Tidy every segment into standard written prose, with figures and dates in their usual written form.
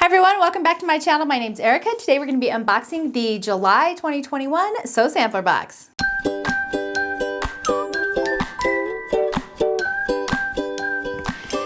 Everyone, welcome back to my channel. My name's Erica. Today we're going to be unboxing the July 2021 Sew Sampler box.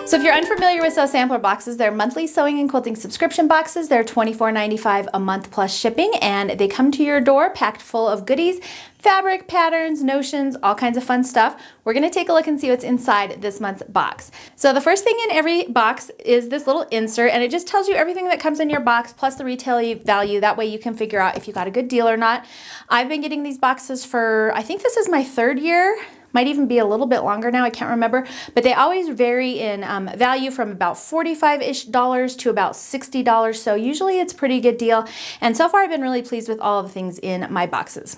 So if you're unfamiliar with Sew Sampler boxes, they're monthly sewing and quilting subscription boxes. They're $24.95 a month plus shipping, and they come to your door packed full of goodies, fabric, patterns, notions, all kinds of fun stuff. We're going to take a look and see what's inside this month's box. So the first thing in every box is this little insert, and it just tells you everything that comes in your box plus the retail value. That way you can figure out if you got a good deal or not. I've been getting these boxes for, I think this is my third year. Might even be a little bit longer now, I can't remember, but they always vary in value from about $45-ish to about $60, so usually it's a pretty good deal, and so far I've been really pleased with all of the things in my boxes.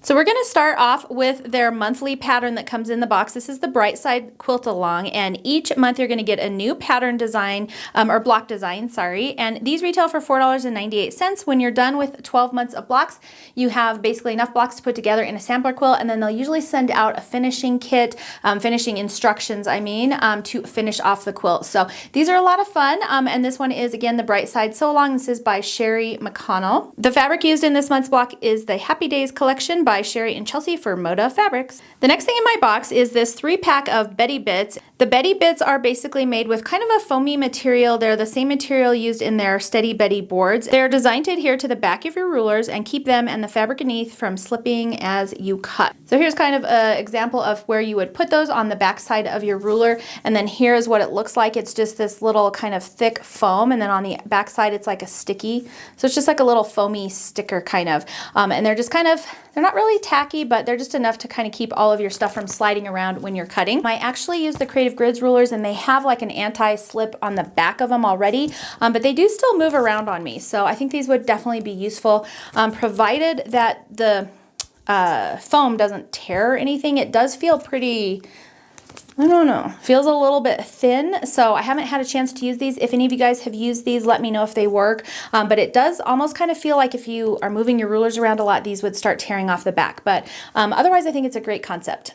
So we're going to start off with their monthly pattern that comes in the box. This is the Bright Side Quilt Along, and each month you're going to get a new pattern design, or block design, sorry, and these retail for $4.98. When you're done with 12 months of blocks, you have basically enough blocks to put together in a sampler quilt, and then they'll usually send out a finishing kit, finishing instructions, to finish off the quilt. So these are a lot of fun, and this one is, again, the Bright Side Sew Along. This is by Sherry McConnell. The fabric used in this month's block is the Happy Days collection by Sherry and Chelsea for Moda Fabrics. The next thing in my box is this 3-pack of Betty Bits. The Betty Bits are basically made with kind of a foamy material. They're the same material used in their Steady Betty boards. They're designed to adhere to the back of your rulers and keep them and the fabric beneath from slipping as you cut. So here's kind of an example of where you would put those on the back side of your ruler, and then here's what it looks like. It's just this little kind of thick foam, and then on the back side it's like a sticky. So it's just like a little foamy sticker kind of, and they're just kind of, they're not really tacky, but they're just enough to kind of keep all of your stuff from sliding around when you're cutting. I actually use the Creative Grids rulers, and they have like an anti-slip on the back of them already, but they do still move around on me. So I think these would definitely be useful, provided that the foam doesn't tear or anything. It does feel pretty, I don't know, feels a little bit thin, so I haven't had a chance to use these. If any of you guys have used these, let me know if they work, but it does almost kind of feel like if you are moving your rulers around a lot, these would start tearing off the back, but otherwise I think it's a great concept.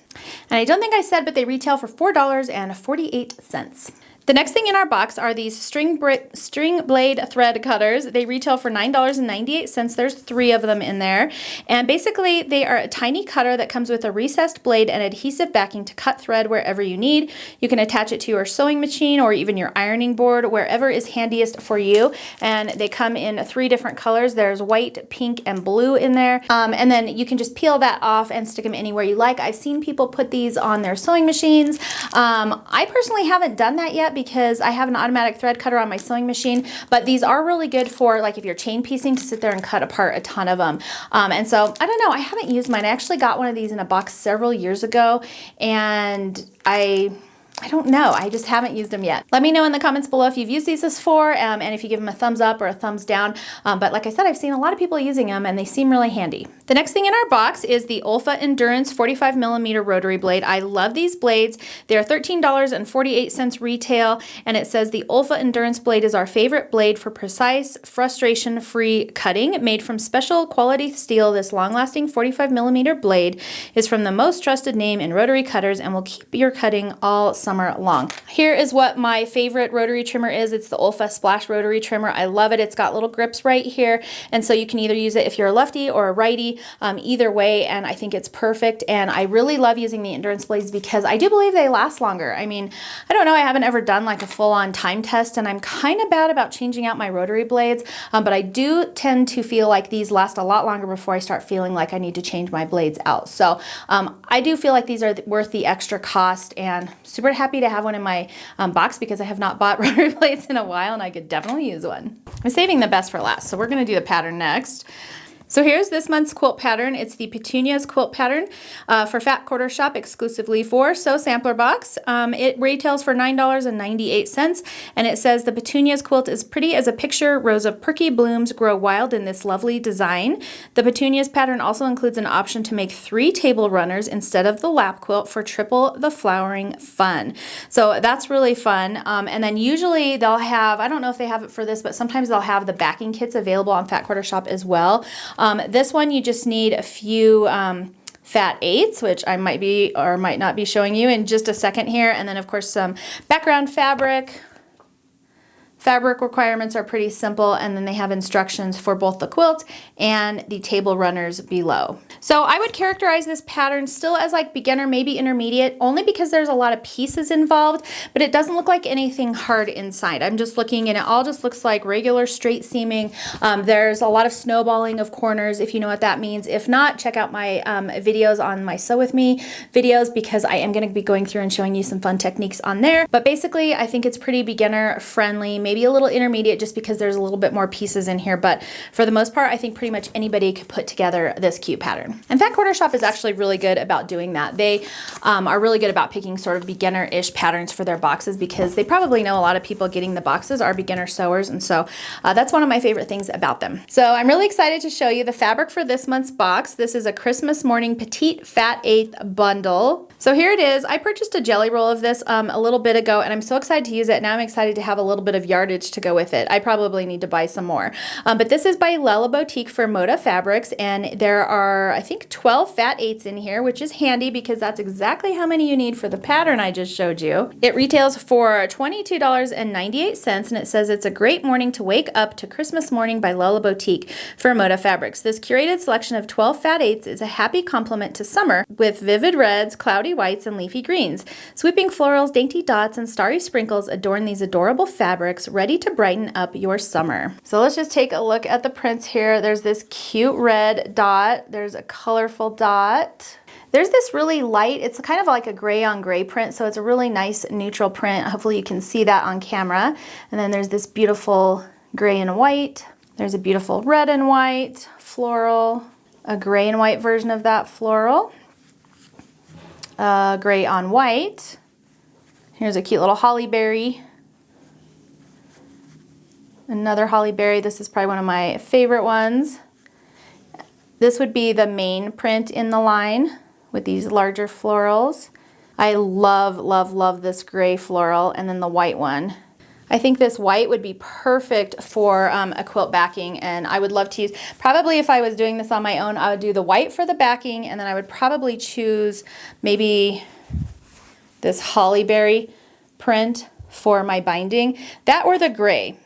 And I don't think I said, but they retail for $4.48. The next thing in our box are these string blade thread cutters. They retail for $9.98. There's 3 of them in there. And basically they are a tiny cutter that comes with a recessed blade and adhesive backing to cut thread wherever you need. You can attach it to your sewing machine or even your ironing board, wherever is handiest for you. And they come in 3 different colors. There's white, pink, and blue in there. And then you can just peel that off and stick them anywhere you like. I've seen people put these on their sewing machines. I personally haven't done that yet because I have an automatic thread cutter on my sewing machine, but these are really good for like if you're chain piecing, to sit there and cut apart a ton of them. And so I don't know, I haven't used mine. I actually got one of these in a box several years ago, and I don't know, I just haven't used them yet. Let me know in the comments below if you've used these before, and if you give them a thumbs up or a thumbs down. But like I said, I've seen a lot of people using them and they seem really handy. The next thing in our box is the Olfa Endurance 45mm Rotary Blade. I love these blades. They're $13.48 retail, and it says the Olfa Endurance blade is our favorite blade for precise, frustration-free cutting. Made from special quality steel, this long-lasting 45mm blade is from the most trusted name in rotary cutters and will keep your cutting all summer long. Here is what my favorite rotary trimmer is. It's the Olfa Splash Rotary Trimmer. I love it. It's got little grips right here, and so you can either use it if you're a lefty or a righty, either way, and I think it's perfect. And I really love using the endurance blades because I do believe they last longer. I mean, I don't know, I haven't ever done like a full-on time test, and I'm kind of bad about changing out my rotary blades, but I do tend to feel like these last a lot longer before I start feeling like I need to change my blades out. So I do feel like these are worth the extra cost, and super happy to have one in my box because I have not bought rotary blades in a while, and I could definitely use one. I'm saving the best for last, so we're going to do the pattern next. So here's this month's quilt pattern. It's the Petunias quilt pattern for Fat Quarter Shop, exclusively for Sew Sampler box. It retails for $9.98, and it says the Petunias quilt is pretty as a picture. Rows of perky blooms grow wild in this lovely design. The Petunias pattern also includes an option to make 3 table runners instead of the lap quilt for triple the flowering fun. So that's really fun. And then usually they'll have, I don't know if they have it for this, but sometimes they'll have the backing kits available on Fat Quarter Shop as well. This one you just need a few fat 8s, which I might be or might not be showing you in just a second here, and then of course some background fabric, Fabric requirements are pretty simple, and then they have instructions for both the quilt and the table runners below. So I would characterize this pattern still as like beginner, maybe intermediate, only because there's a lot of pieces involved, but it doesn't look like anything hard inside. I'm just looking and it all just looks like regular straight seaming. There's a lot of snowballing of corners, if you know what that means. If not, check out my videos on my Sew With Me videos, because I am going to be going through and showing you some fun techniques on there. But basically, I think it's pretty beginner friendly, maybe a little intermediate just because there's a little bit more pieces in here. But for the most part, I think pretty much anybody could put together this cute pattern. In fact, Quarter Shop is actually really good about doing that. They are really good about picking sort of beginner-ish patterns for their boxes, because they probably know a lot of people getting the boxes are beginner sewers. And so that's one of my favorite things about them. So I'm really excited to show you the fabric for this month's box. This is a Christmas Morning Petite Fat Eighth bundle. So here it is. I purchased a jelly roll of this a little bit ago, and I'm so excited to use it. Now I'm excited to have a little bit of yardage to go with it. I probably need to buy some more. But this is by Lella Boutique for Moda Fabrics, and there are, I think, 12 fat eighths in here, which is handy because that's exactly how many you need for the pattern I just showed you. It retails for $22.98, and it says it's a great morning to wake up to Christmas morning by Lella Boutique for Moda Fabrics. This curated selection of 12 fat eighths is a happy complement to summer with vivid reds, cloudy whites, and leafy greens. Sweeping florals, dainty dots, and starry sprinkles adorn these adorable fabrics, ready to brighten up your summer. So let's just take a look at the prints here. There's this cute red dot. There's a colorful dot. There's this really light, it's kind of like a gray on gray print, so it's a really nice neutral print. Hopefully you can see that on camera. And then there's this beautiful gray and white. There's a beautiful red and white floral, a gray and white version of that floral, gray on white. Here's a cute little holly berry. Another holly berry. This is probably one of my favorite ones. This would be the main print in the line with these larger florals. I love, love, love this gray floral, and then the white one. I think this white would be perfect for a quilt backing, and I would love to use, probably if I was doing this on my own, I would do the white for the backing, and then I would probably choose maybe this holly berry print for my binding. That or the gray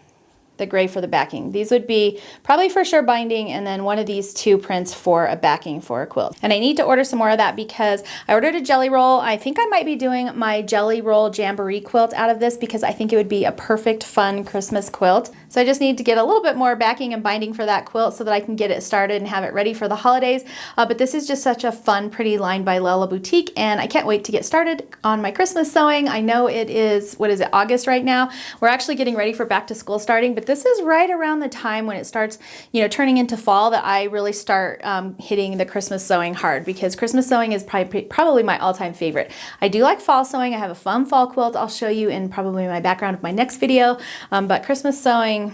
for the backing. These would be probably for sure binding, and then one of these two prints for a backing for a quilt. And I need to order some more of that because I ordered a jelly roll. I think I might be doing my jelly roll jamboree quilt out of this because I think it would be a perfect fun Christmas quilt. So I just need to get a little bit more backing and binding for that quilt so that I can get it started and have it ready for the holidays. But this is just such a fun, pretty line by Lella Boutique, and I can't wait to get started on my Christmas sewing. I know it is, what is it, August right now? We're actually getting ready for back to school starting, but this is right around the time when it starts, you know, turning into fall that I really start hitting the Christmas sewing hard, because Christmas sewing is probably my all-time favorite. I do like fall sewing. I have a fun fall quilt I'll show you in probably my background of my next video, but Christmas sewing,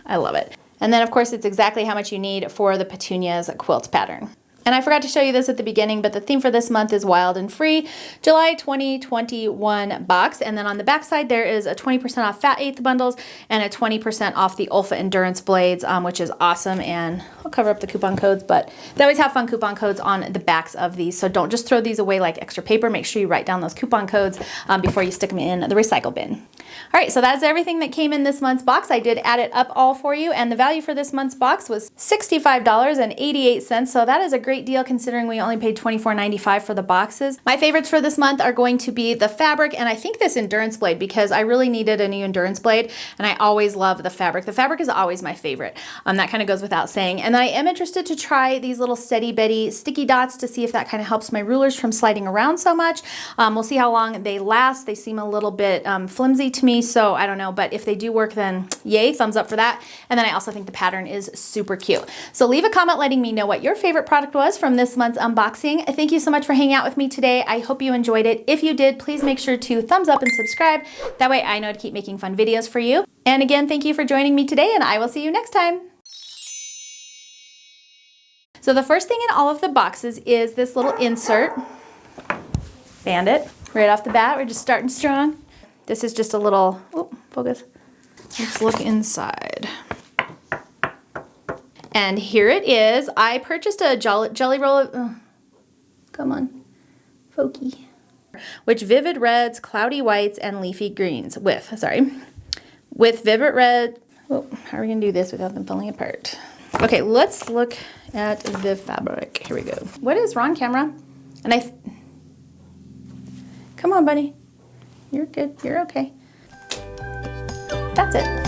I love it. And then of course it's exactly how much you need for the Petunias quilt pattern. And I forgot to show you this at the beginning, but the theme for this month is Wild and Free, July 2021 box. And then on the back side, there is a 20% off Fat Eighth bundles and a 20% off the Olfa Endurance blades, which is awesome. And I'll cover up the coupon codes, but they always have fun coupon codes on the backs of these. So don't just throw these away like extra paper. Make sure you write down those coupon codes before you stick them in the recycle bin. All right, so that's everything that came in this month's box. I did add it up all for you, and the value for this month's box was $65.88. So that is a great deal considering we only paid $24.95 for the boxes. My favorites for this month are going to be the fabric, and I think this endurance blade, because I really needed a new endurance blade, and I always love the fabric. The fabric is always my favorite. That kind of goes without saying. And I am interested to try these little Steady Betty sticky dots to see if that kind of helps my rulers from sliding around so much. We'll see how long they last. They seem a little bit flimsy to me, so I don't know, but if they do work, then yay, thumbs up for that. And then I also think the pattern is super cute. So leave a comment letting me know what your favorite product was from this month's unboxing. Thank you so much for hanging out with me today. I hope you enjoyed it. If you did, please make sure to thumbs up and subscribe. That way I know to keep making fun videos for you. And again, thank you for joining me today, and I will see you next time. So the first thing in all of the boxes is this little insert. Bandit. Right off the bat, we're just starting strong. This is just a little, oh, focus. Let's look inside. And here it is. I purchased a jelly roll of, come on, Folky. Which vivid reds, cloudy whites, and leafy greens with with Vibrant Red. Oh, how are we gonna do this without them falling apart? Okay, let's look at the fabric. Here we go. What is wrong, camera? And come on, buddy. You're good, you're okay. That's it.